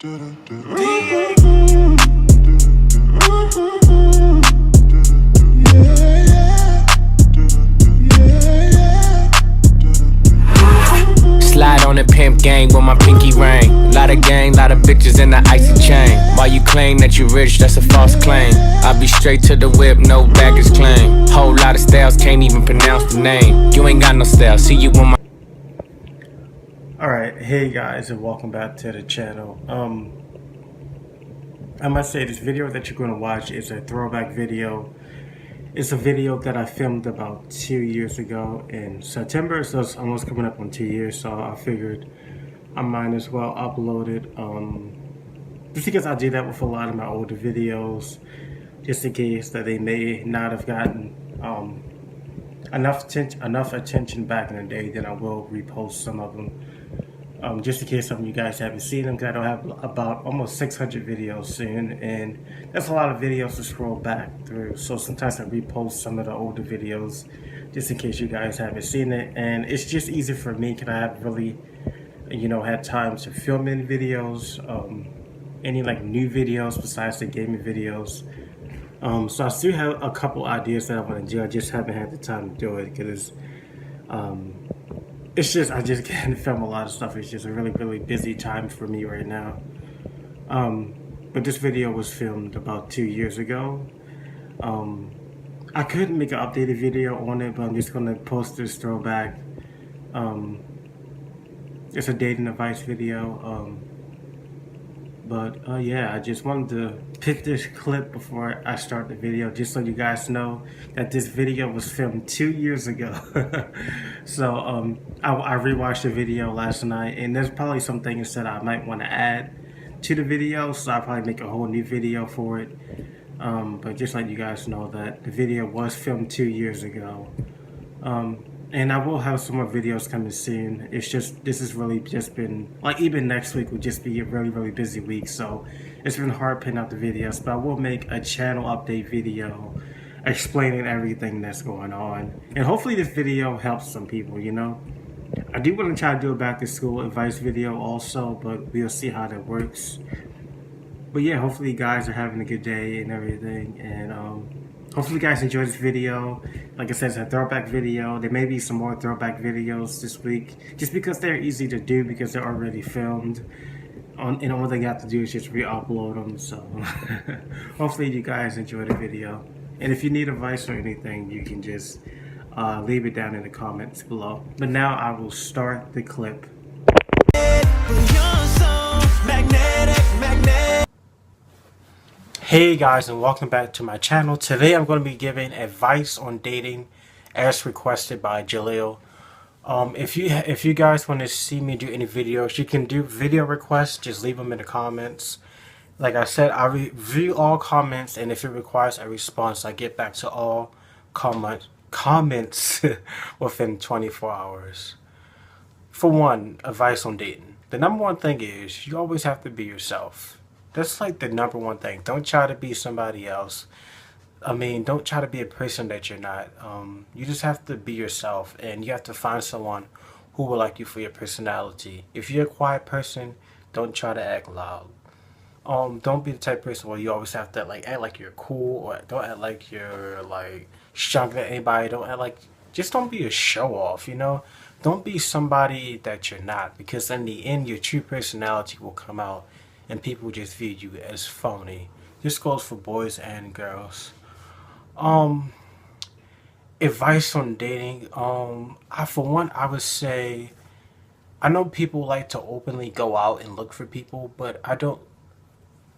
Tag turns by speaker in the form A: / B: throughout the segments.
A: Slide on the pimp gang with my pinky ring. Lot of gang, lot of bitches in the icy chain. While you claim that you rich, that's a false claim. I be straight to the whip, no baggage claim. Whole lot of styles, can't even pronounce the name. You ain't got no style, see you on my...
B: Alright, hey guys, and welcome back to the channel. I must say this video that you're going to watch is a throwback video. It's a video that I filmed about 2 years ago in September, so it's almost coming up on 2 years, so I figured I might as well upload it. Just because I do that with a lot of my older videos, just in case that they may not have gotten enough attention back in the day, then I will repost some of them. Just in case some of you guys haven't seen them, because I don't have about almost 600 videos soon, and that's a lot of videos to scroll back through. So sometimes I repost some of the older videos just in case you guys haven't seen it, and it's just easy for me because I haven't really, had time to film any videos, any like new videos besides the gaming videos. So I still have a couple ideas that I want to do. I just haven't had the time to do it because it's just, I just can't film a lot of stuff. It's just a really busy time for me right now. But this video was filmed about 2 years ago. I could make an updated video on it, but I'm just going to post this throwback. It's a dating advice video. Yeah, I just wanted to pick this clip before I start the video, just so you guys know that this video was filmed 2 years ago. So I rewatched the video last night, and there's probably some things that I might want to add to the video, so I'll probably make a whole new video for it. But just let you guys know that the video was filmed 2 years ago. And I will have some more videos coming soon. It's just, this has really just been, like, even next week will just be a really busy week, so it's been hard putting out the videos, but I will make a channel update video explaining everything that's going on. And hopefully this video helps some people, I do want to try to do a back to school advice video also, but we'll see how that works. But yeah, hopefully you guys are having a good day and everything, and hopefully you guys enjoyed this video. Like I said, it's a throwback video. There may be some more throwback videos this week, just because they're easy to do because they're already filmed. And all they got to do is just re-upload them. So hopefully you guys enjoyed the video. And if you need advice or anything, you can just leave it down in the comments below. But now I will start the clip. Hey guys, and welcome back to my channel. Today I'm going to be giving advice on dating as requested by Jaleel. If you guys want to see me do any videos, you can do video requests. Just leave them in the comments. Like I said, I review all comments, and if it requires a response, I get back to all comments within 24 hours. For one, advice on dating. The number one thing is you always have to be yourself. That's like the number one thing. Don't try to be somebody else. I mean, don't try to be a person that you're not. You just have to be yourself, and you have to find someone who will like you for your personality. If you're a quiet person, don't try to act loud. Don't be the type of person where you always have to act like you're cool, or don't act like you're like stronger than anybody. Just don't be a show off, Don't be somebody that you're not, because in the end, your true personality will come out, and people just view you as phony. This goes for boys and girls. Advice on dating. For one, I would say, I know people like to openly go out and look for people, but I don't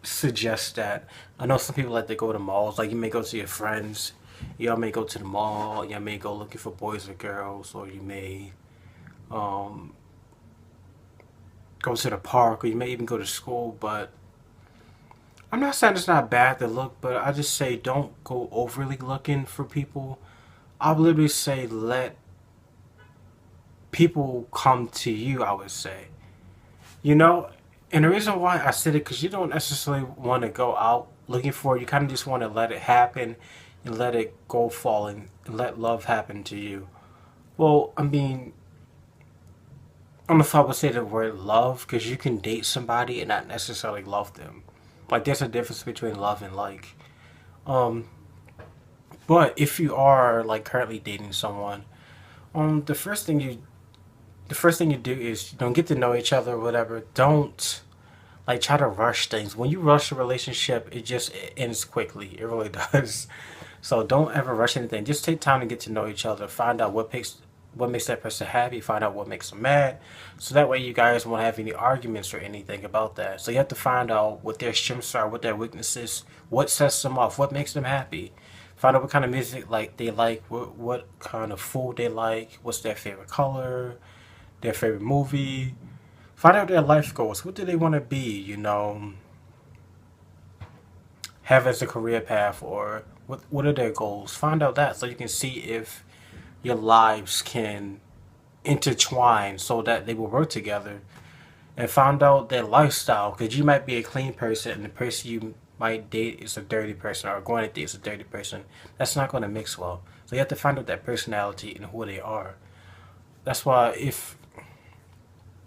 B: suggest that. I know some people like to go to malls. Like, you may go to your friends, y'all may go to the mall, y'all may go looking for boys or girls, or you may go to the park, or you may even go to school. But I'm not saying it's not bad to look, but I just say don't go overly looking for people. I would literally say let people come to you, I would say. And the reason why I said it, because you don't necessarily want to go out looking for it. You kind of just want to let it happen and let it go falling and let love happen to you. Well, I mean, I don't know if I would say the word love, because you can date somebody and not necessarily love them. Like there's a difference between love and like. Um, but if you are like currently dating someone, the first thing you do is you don't get to know each other or whatever. Don't like try to rush things. When you rush a relationship, it ends quickly. It really does. So don't ever rush anything. Just take time to get to know each other. Find out what makes that person happy. Find out what makes them mad. So that way you guys won't have any arguments or anything about that. So you have to find out what their strengths are, what their weaknesses, what sets them off, what makes them happy. Find out what kind of music like they like, what kind of food they like, what's their favorite color, their favorite movie. Find out their life goals. What do they want to be? Have as a career path, or what are their goals? Find out that so you can see if your lives can intertwine so that they will work together, and find out their lifestyle, because you might be a clean person and the person you might date is a dirty person, or going to date is a dirty person. That's not going to mix well. So you have to find out their personality and who they are. That's why if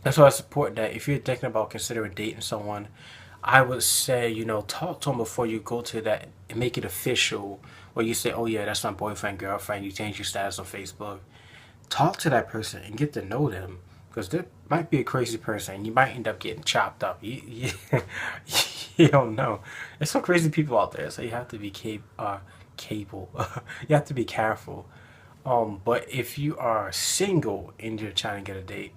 B: that's why it's important that if you're thinking about considering dating someone, I would say, talk to them before you go to that and make it official. Where you say, oh yeah, that's my boyfriend, girlfriend. You change your status on Facebook. Talk to that person and get to know them. Because they might be a crazy person and you might end up getting chopped up. You don't know. There's some crazy people out there, so you have to be capable. You have to be careful. But if you are single and you're trying to get a date,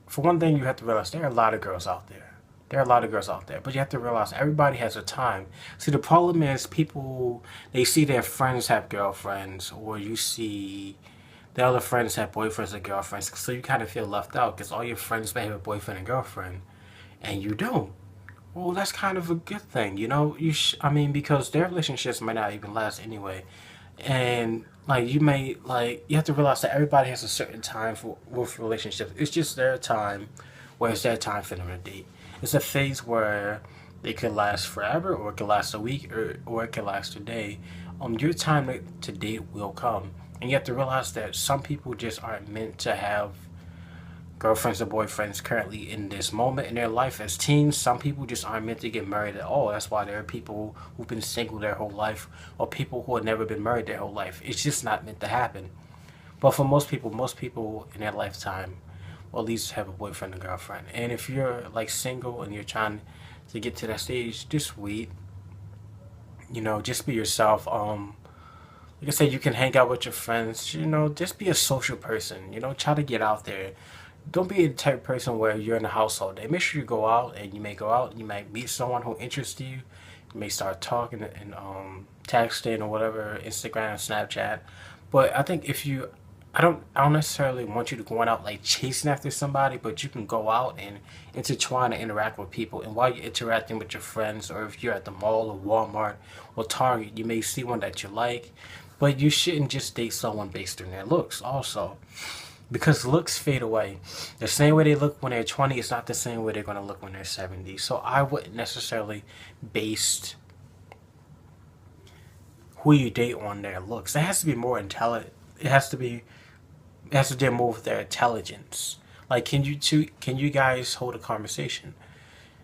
B: for one thing, you have to realize there are a lot of girls out there. There are a lot of girls out there, but you have to realize everybody has a time. See, the problem is people, they see their friends have girlfriends, or you see the other friends have boyfriends and girlfriends, so you kind of feel left out because all your friends may have a boyfriend and girlfriend, and you don't. Well, that's kind of a good thing, you know. I mean, because their relationships might not even last anyway, and like you have to realize that everybody has a certain time for with relationships. It's just their time, where it's their time for them to date. It's a phase where they could last forever, or it could last a week, or it could last a day. Your time to date will come, and you have to realize that some people just aren't meant to have girlfriends or boyfriends currently in this moment in their life. As teens, some people just aren't meant to get married at all. That's why there are people who've been single their whole life, or people who have never been married their whole life. It's just not meant to happen. But for most people in their lifetime will at least have a boyfriend and girlfriend. And if you're like single and you're trying to get to that stage, just wait. Just be yourself. Like I said, you can hang out with your friends. Just be a social person. Try to get out there. Don't be the type of person where you're in the house all day. Make sure you go out, and you may go out and you might meet someone who interests you. You may start talking and texting or whatever, Instagram, Snapchat. But I think I don't necessarily want you to go out like chasing after somebody, but you can go out and intertwine and interact with people. And while you're interacting with your friends, or if you're at the mall or Walmart or Target, you may see one that you like. But you shouldn't just date someone based on their looks also, because looks fade away. The same way they look when they're 20 is not the same way they're going to look when they're 70. So I wouldn't necessarily base who you date on their looks. It has to be more intelligent. It has to deal more with their intelligence. Like, can you guys hold a conversation?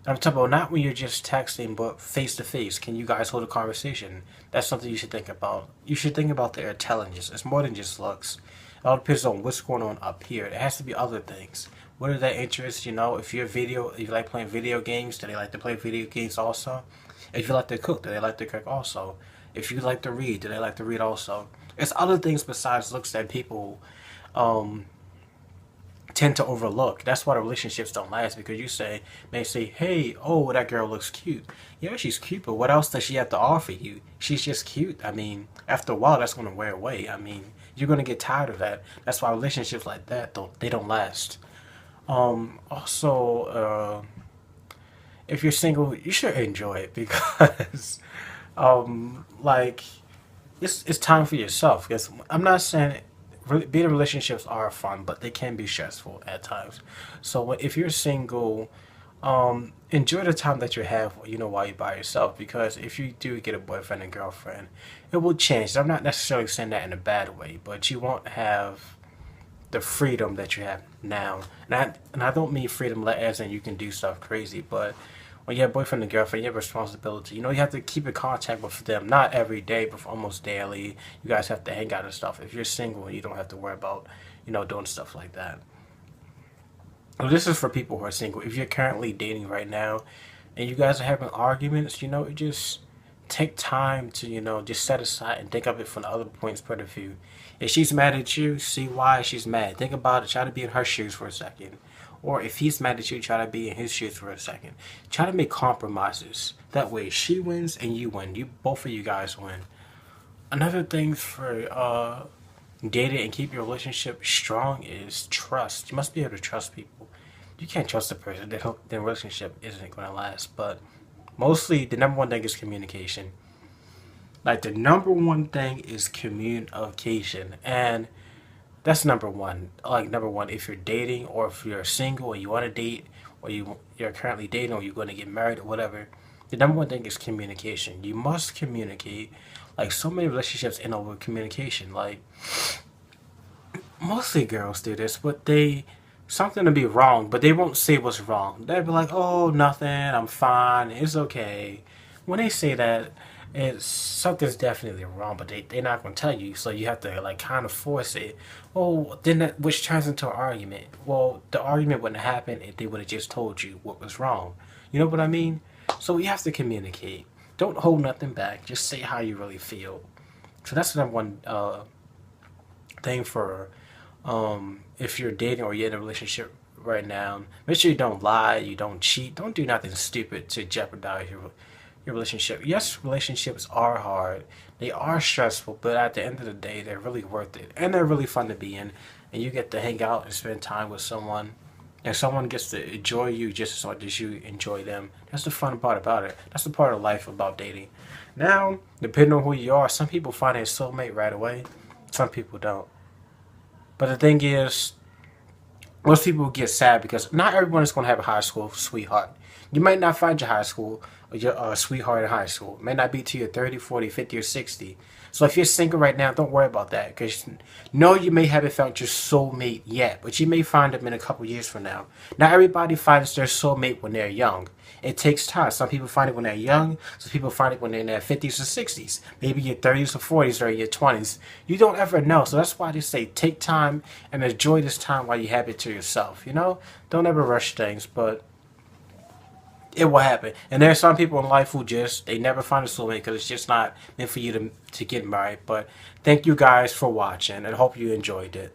B: I'm talking about not when you're just texting, but face to face. Can you guys hold a conversation? That's something you should think about. You should think about their intelligence. It's more than just looks. It all depends on what's going on up here. It has to be other things. What are their interests? If if you like playing video games, do they like to play video games also? If you like to cook, do they like to cook also? If you like to read, do they like to read also? It's other things besides looks that people um, tend to overlook. That's why the relationships don't last, because may say, hey, oh, that girl looks cute. Yeah, she's cute, but what else does she have to offer you? She's just cute. I mean, after a while, that's going to wear away. I mean, you're going to get tired of that. That's why relationships like that, don't last. Also, if you're single, you should enjoy it, because, like, it's time for yourself. Because I'm not saying being in relationships are fun, but they can be stressful at times. So if you're single, enjoy the time that you have, while you're by yourself. Because if you do get a boyfriend and girlfriend, it will change. I'm not necessarily saying that in a bad way, but you won't have the freedom that you have now. And I don't mean freedom like as in you can do stuff crazy, but when you have boyfriend and girlfriend, you have responsibility. You know, you have to keep in contact with them, not every day, but almost daily. You guys have to hang out and stuff. If you're single, you don't have to worry about, doing stuff like that. So this is for people who are single. If you're currently dating right now, and you guys are having arguments, just take time to, just set aside and think of it from the other point's point of view. If she's mad at you, see why she's mad. Think about it. Try to be in her shoes for a second. Or if he's mad at you, try to be in his shoes for a second. Try to make compromises. That way she wins and you win. Both of you guys win. Another thing for dating and keep your relationship strong is trust. You must be able to trust people. You can't trust a person, then the relationship isn't going to last. But mostly, the number one thing is communication. Like, the number one thing is communication. And that's number one. Like, number one, if you're dating or if you're single and you want to date or you're currently dating or you're going to get married or whatever, the number one thing is communication. You must communicate. Like, so many relationships end up with communication. Like, mostly girls do this, but something to be wrong, but they won't say what's wrong. They'll be like, oh, nothing, I'm fine, it's okay. When they say that, something's definitely wrong, but they're not going to tell you, so you have to like kind of force it. Oh, then which turns into an argument. Well, the argument wouldn't happen if they would have just told you what was wrong. You know what I mean? So you have to communicate. Don't hold nothing back. Just say how you really feel. So that's the number one thing for if you're dating or you're in a relationship right now. Make sure you don't lie, you don't cheat, don't do nothing stupid to jeopardize your relationship. Yes, relationships are hard, they are stressful, but at the end of the day, they're really worth it, and they're really fun to be in, and you get to hang out and spend time with someone, and someone gets to enjoy you just as much as you enjoy them. That's the fun part about it. That's the part of life about dating. Now, depending on who you are, some people find their soulmate right away, some people don't. But the thing is, most people get sad because not everyone is going to have a high school sweetheart. You might not find your high school or your sweetheart in high school. It may not be till you're 30, 40, 50, or 60. So if you're single right now, don't worry about that. Because no, you may haven't found your soulmate yet, but you may find them in a couple years from now. Not everybody finds their soulmate when they're young. It takes time. Some people find it when they're young. Some people find it when they're in their 50s or 60s. Maybe your 30s or 40s or your 20s. You don't ever know. So that's why they say take time and enjoy this time while you have it to yourself. Don't ever rush things, but it will happen. And there are some people in life who they never find a soulmate because it's just not meant for you to get married. But thank you guys for watching and hope you enjoyed it.